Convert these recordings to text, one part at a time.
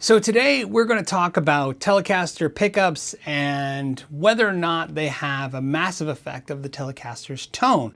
So today we're going to talk about Telecaster pickups and whether or not they have a massive effect of the Telecaster's tone.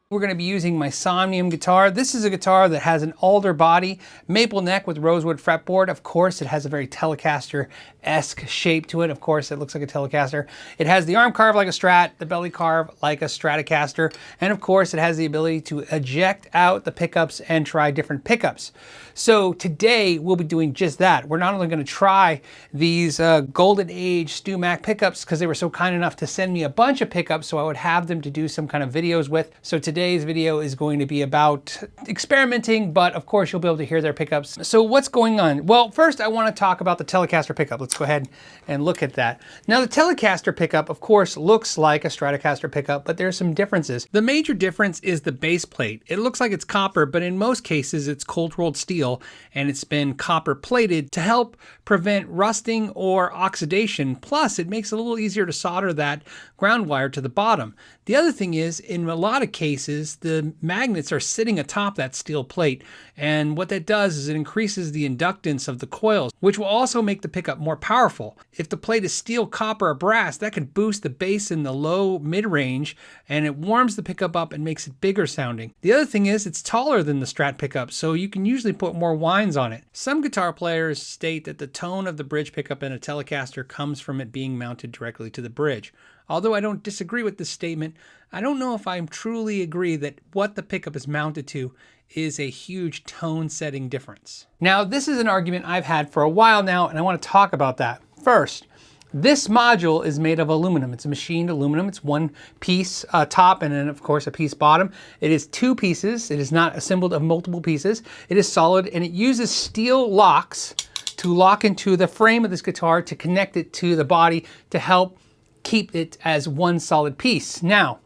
We're going to be using my Somnium guitar. This is a guitar that has an alder body, maple neck with rosewood fretboard. Of course, it has a very Telecaster-esque shape to it. Of course, it looks like a Telecaster. It has the arm carved like a Strat, the belly carved like a Stratocaster, and of course, it has the ability to eject out the pickups and try different pickups. So today, we'll be doing just that. We're not only going to try these Golden Age Stu Mac pickups because they were so kind enough to send me a bunch of pickups so I would have them to do some kind of videos with. So today's video is going to be about experimenting, but of course you'll be able to hear their pickups. So what's going on? Well, first I want to talk about the Telecaster pickup. Let's go ahead and look at that. Now the Telecaster pickup, of course, looks like a Stratocaster pickup, but there's some differences. The major difference is the base plate. It looks like it's copper, but in most cases it's cold rolled steel and it's been copper plated to help prevent rusting or oxidation. Plus it makes it a little easier to solder that ground wire to the bottom. The other thing is, in a lot of cases, the magnets are sitting atop that steel plate. And what that does is it increases the inductance of the coils, which will also make the pickup more powerful. If the plate is steel, copper, or brass, that can boost the bass in the low mid-range, and it warms the pickup up and makes it bigger sounding. The other thing is it's taller than the Strat pickup, so you can usually put more whines on it. Some guitar players state that the tone of the bridge pickup in a Telecaster comes from it being mounted directly to the bridge. Although I don't disagree with this statement, I don't know if I truly agree that what the pickup is mounted to is a huge tone setting difference. Now, this is an argument I've had for a while now, and I want to talk about that. First, this module is made of aluminum. It's a machined aluminum. It's one piece top and then of course a piece bottom. It is two pieces. It is not assembled of multiple pieces. It is solid and it uses steel locks to lock into the frame of this guitar to connect it to the body to help keep it as one solid piece. Now,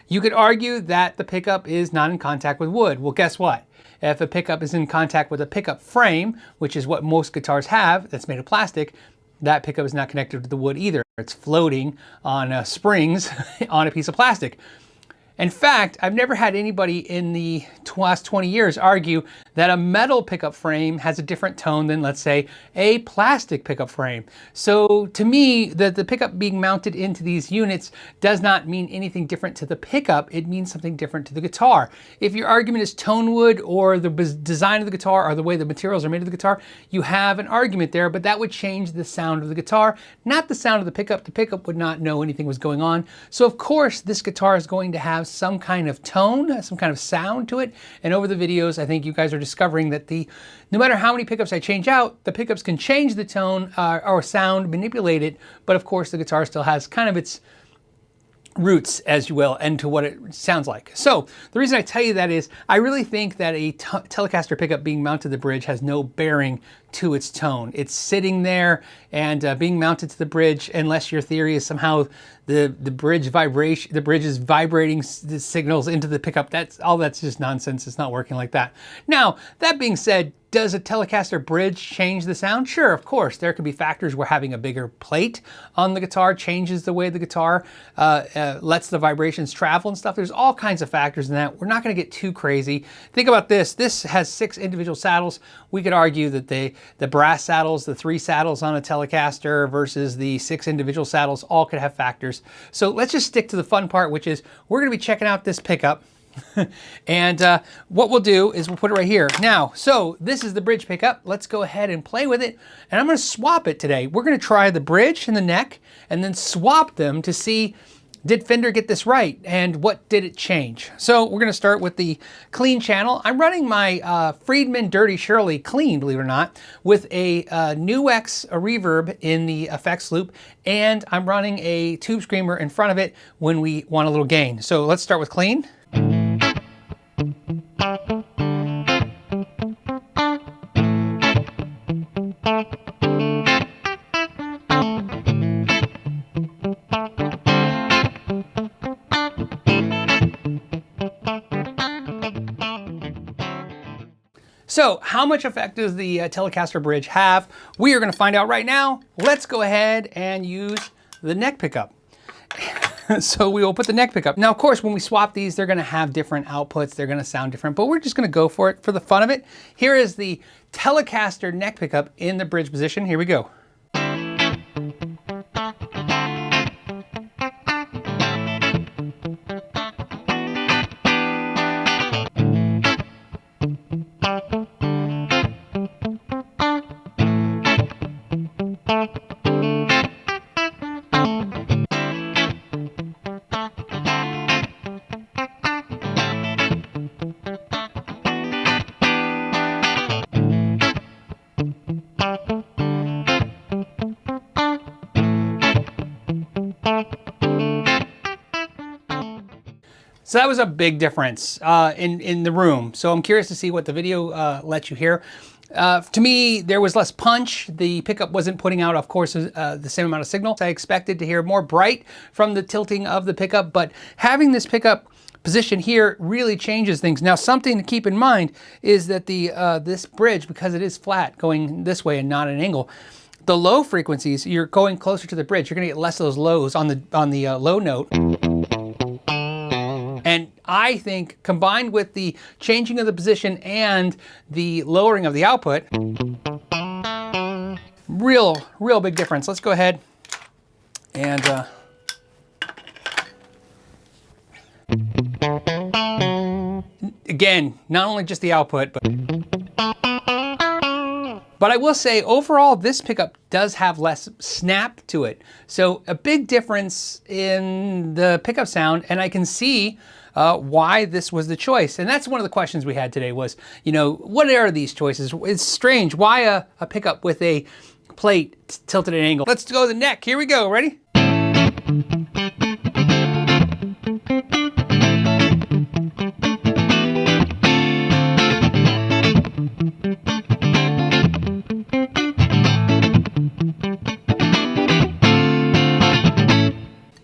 you could argue that the pickup is not in contact with wood. Well, guess what? If a pickup is in contact with a pickup frame, which is what most guitars have, that's made of plastic, that pickup is not connected to the wood either. It's floating on springs on a piece of plastic. In fact, I've never had anybody in the last 20 years argue that a metal pickup frame has a different tone than, let's say, a plastic pickup frame. So to me, the pickup being mounted into these units does not mean anything different to the pickup. It means something different to the guitar. If your argument is tone wood or the design of the guitar or the way the materials are made of the guitar, you have an argument there, but that would change the sound of the guitar, not the sound of the pickup. The pickup would not know anything was going on. So of course, this guitar is going to have some kind of tone, some kind of sound to it. And over the videos, I think you guys are discovering that no matter how many pickups I change out, the pickups can change the tone or sound, manipulate it. But of course, the guitar still has kind of its roots, as you will, and to what it sounds like. So the reason I tell you that is I really think that a Telecaster pickup being mounted to the bridge has no bearing to its tone. It's sitting there and being mounted to the bridge, unless your theory is somehow the bridge is vibrating the signals into the pickup. That's just nonsense. It's not working like that. Now, that being said, does a Telecaster bridge change the sound? Sure, of course. There could be factors where having a bigger plate on the guitar changes the way the guitar lets the vibrations travel and stuff. There's all kinds of factors in that. We're not going to get too crazy. Think about this. This has 6 individual saddles. We could argue that the brass saddles, the 3 saddles on a Telecaster versus the 6 individual saddles all could have factors. So let's just stick to the fun part, which is we're going to be checking out this pickup. And what we'll do is we'll put it right here. Now, so this is the bridge pickup. Let's go ahead and play with it. And I'm going to swap it today. We're going to try the bridge and the neck and then swap them to see, did Fender get this right? And what did it change? So we're going to start with the clean channel. I'm running my Friedman Dirty Shirley clean, believe it or not, with a NuX reverb in the effects loop. And I'm running a tube screamer in front of it when we want a little gain. So let's start with clean. So how much effect does the Telecaster bridge have? We are going to find out right now. Let's go ahead and use the neck pickup. So we will put the neck pickup. Now, of course, when we swap these, they're gonna have different outputs. They're gonna sound different, but we're just gonna go for it for the fun of it. Here is the Telecaster neck pickup in the bridge position. Here we go. So that was a big difference in the room. So I'm curious to see what the video lets you hear. To me, there was less punch. The pickup wasn't putting out, of course, the same amount of signal. I expected to hear more bright from the tilting of the pickup, but having this pickup position here really changes things. Now, something to keep in mind is that this bridge, because it is flat going this way and not at an angle, the low frequencies, you're going closer to the bridge. You're gonna get less of those lows on the low note. And I think combined with the changing of the position and the lowering of the output, real big difference. Let's go ahead and again, not only just the output, but I will say overall this pickup does have less snap to it. So a big difference in the pickup sound, and I can see why this was the choice. And that's one of the questions we had today was, you know, what are these choices? It's strange. Why a pickup with a plate tilted at an angle? Let's go to the neck. Here we go. Ready?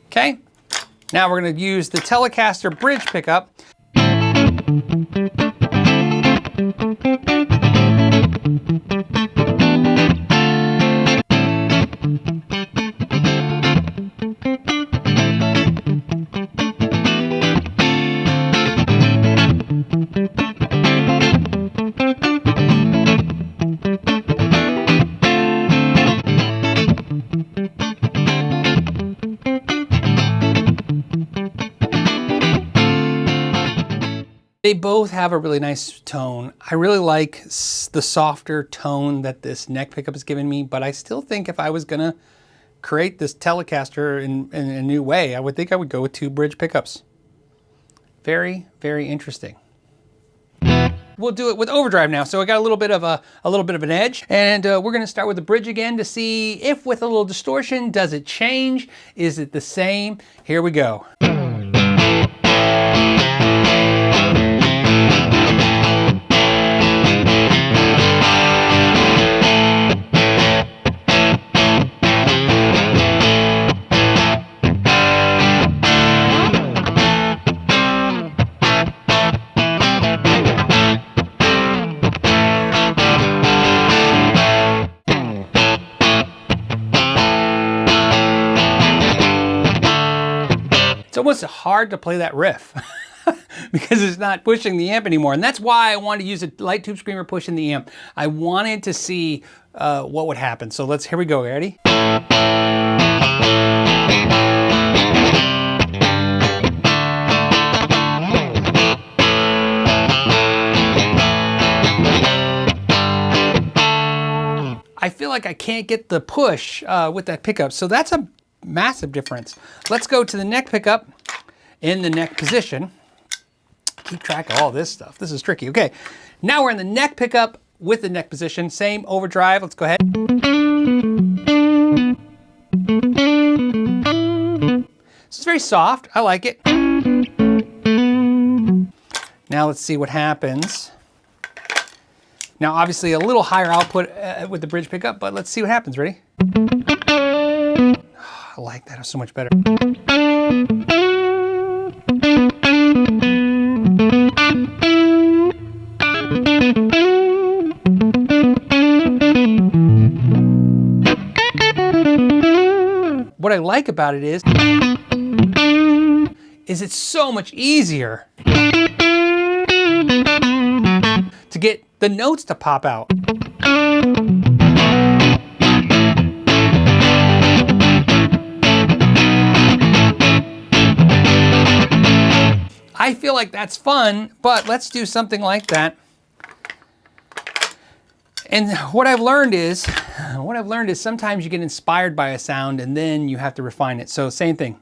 Okay, now we're going to use the Telecaster bridge pickup. They both have a really nice tone. I really like the softer tone that this neck pickup has given me, but I still think if I was gonna create this Telecaster in a new way, I would think I would go with 2 bridge pickups. Very, very interesting. We'll do it with Overdrive now. So I got a little bit of an edge, and we're gonna start with the bridge again to see if with a little distortion, does it change? Is it the same? Here we go. It's almost hard to play that riff because it's not pushing the amp anymore. And that's why I wanted to use a light tube screamer pushing the amp. I wanted to see what would happen. So here we go, ready? I feel like I can't get the push with that pickup. So that's a massive difference. Let's go to the neck pickup in the neck position. Keep track of all this stuff. This is tricky. Okay, now we're in the neck pickup with the neck position. Same overdrive. Let's go ahead. This is very soft. I like it. Now let's see what happens. Now obviously a little higher output with the bridge pickup, but let's see what happens. Ready? I like that so much better. What I like about it is is it's so much easier to get the notes to pop out. I feel like that's fun, but let's do something like that. And what I've learned is sometimes you get inspired by a sound and then you have to refine it. So same thing.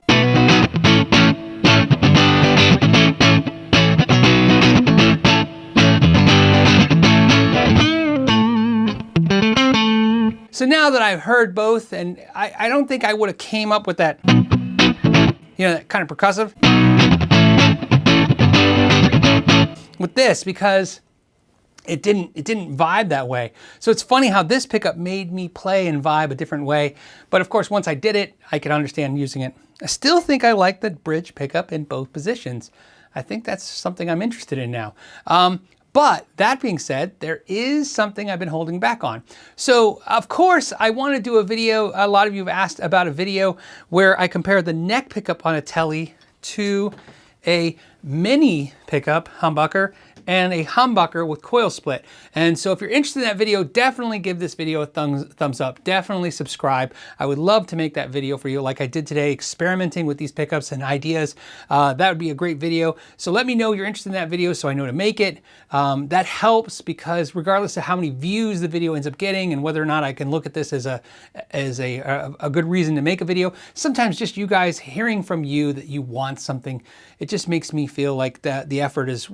So now that I've heard both, and I don't think I would have came up with that, that kind of percussive with this, because it didn't vibe that way. So it's funny how this pickup made me play and vibe a different way. But of course, once I did it, I could understand using it. I still think I like the bridge pickup in both positions. I think that's something I'm interested in now. But that being said, there is something I've been holding back on. So of course, I want to do a video. A lot of you have asked about a video where I compare the neck pickup on a Tele to a mini pickup humbucker and a humbucker with coil split. And so if you're interested in that video, definitely give this video a thumbs up. Definitely subscribe. I would love to make that video for you like I did today, experimenting with these pickups and ideas. That would be a great video. So let me know you're interested in that video so I know to make it. That helps, because regardless of how many views the video ends up getting and whether or not I can look at this as a good reason to make a video, sometimes just you guys hearing from you that you want something, it just makes me feel like that the effort is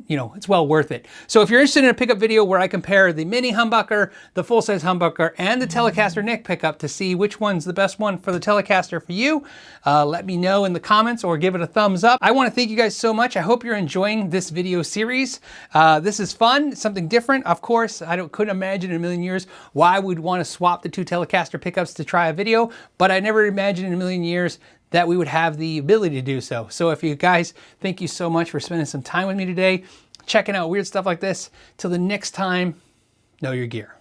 it's well worth it. So if you're interested in a pickup video where I compare the mini humbucker, the full-size humbucker, and the Telecaster neck pickup to see which one's the best one for the Telecaster for you, let me know in the comments or give it a thumbs up. I want to thank you guys so much. I hope you're enjoying this video series. This is fun, something different. Of course, couldn't imagine in a million years why I would want to swap the two Telecaster pickups to try a video, but I never imagined in a million years that we would have the ability to do so. So if you guys, thank you so much for spending some time with me today, checking out weird stuff like this. Till the next time, know your gear.